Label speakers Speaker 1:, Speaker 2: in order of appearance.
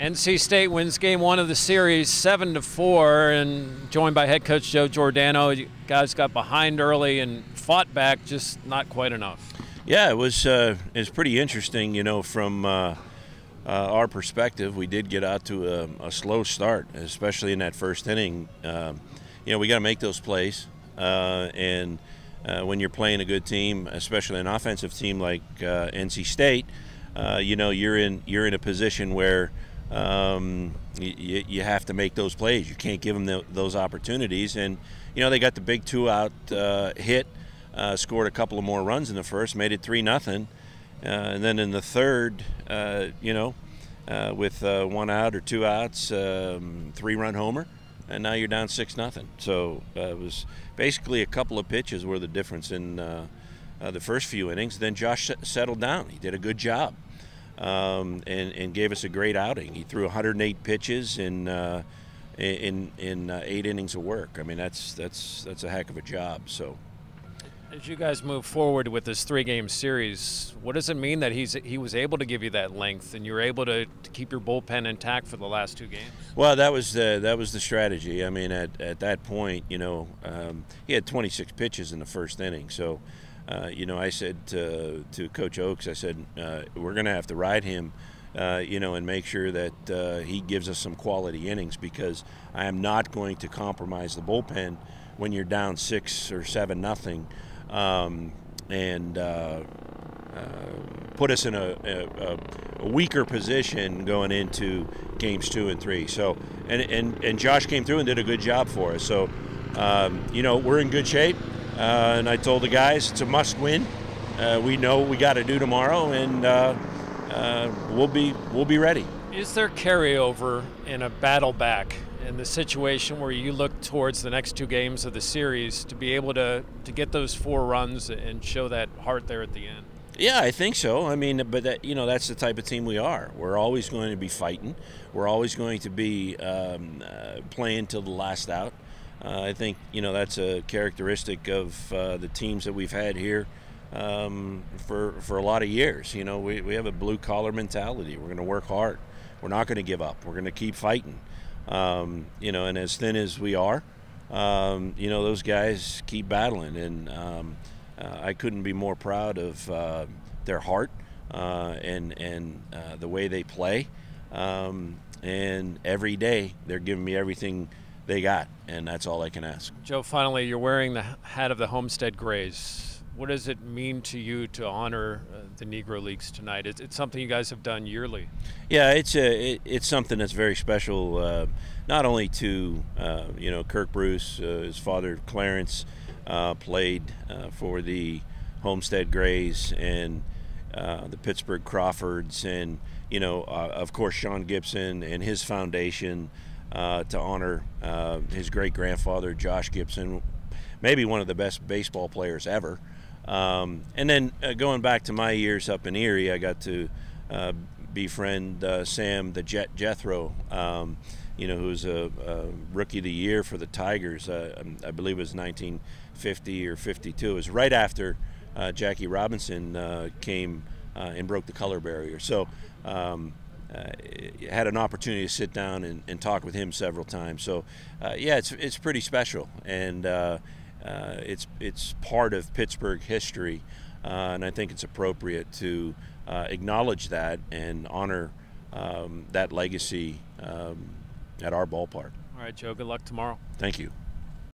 Speaker 1: NC State wins game 1 of the series 7-4, and joined by head coach Joe Jordano. You guys got behind early and fought back, just not quite enough.
Speaker 2: Yeah, it was pretty interesting, from our perspective. We did get out to a slow start, especially in that first inning. We got to make those plays, and when you're playing a good team, especially an offensive team like NC State, you're in a position where you have to make those plays. You can't give them those opportunities, and they got the big 2-out hit, scored a couple of more runs in the first, made it 3-0, and then in the third, with 1 out or 2 outs, 3-run homer, and now you're down 6-0. So it was basically a couple of pitches were the difference in the first few innings. Then Josh settled down. He did a good job, and gave us a great outing. He threw 108 pitches in 8 innings of work. I mean, that's a heck of a job. So,
Speaker 1: as you guys move forward with this 3-game series, what does it mean that he was able to give you that length and you were able to keep your bullpen intact for the last 2 games?
Speaker 2: Well, that was the strategy. I mean, at that point, he had 26 pitches in the first inning. So, I said to Coach Oakes, I said, we're going to have to ride him, and make sure that he gives us some quality innings, because I am not going to compromise the bullpen when you're down 6 or 7-0. And put us in a weaker position going into games 2 and 3. So, and Josh came through and did a good job for us. So, we're in good shape. And I told the guys it's a must-win. We know what we got to do tomorrow, and we'll be ready.
Speaker 1: Is there carryover in a battle back in the situation where you look towards the next 2 games of the series to be able to get those 4 runs and show that heart there at the end?
Speaker 2: Yeah, I think so. I mean, but that's the type of team we are. We're always going to be fighting. We're always going to be playing till the last out. I think that's a characteristic of the teams that we've had here for a lot of years. We have a blue-collar mentality. We're going to work hard. We're not going to give up. We're going to keep fighting. And as thin as we are, those guys keep battling, and I couldn't be more proud of their heart and the way they play. And every day they're giving me everything they got, and that's all I can ask.
Speaker 1: Joe, finally, you're wearing the hat of the Homestead Grays. What does it mean to you to honor the Negro Leagues tonight? It's something you guys have done yearly.
Speaker 2: Yeah, it's something that's very special, not only to Kirk Bruce, his father Clarence played for the Homestead Grays, and the Pittsburgh Crawfords, and of course Sean Gibson and his foundation to honor his great-grandfather Josh Gibson, maybe one of the best baseball players ever. And then going back to my years up in Erie, I got to befriend Sam the Jet Jethro, who's a Rookie of the Year for the Tigers. I believe it was 1950 or 52. It was right after Jackie Robinson came and broke the color barrier. So had an opportunity to sit down and talk with him several times. So it's pretty special, and it's part of Pittsburgh history, and I think it's appropriate to acknowledge that and honor that legacy at our ballpark.
Speaker 1: All right, Joe, good luck tomorrow.
Speaker 2: Thank you.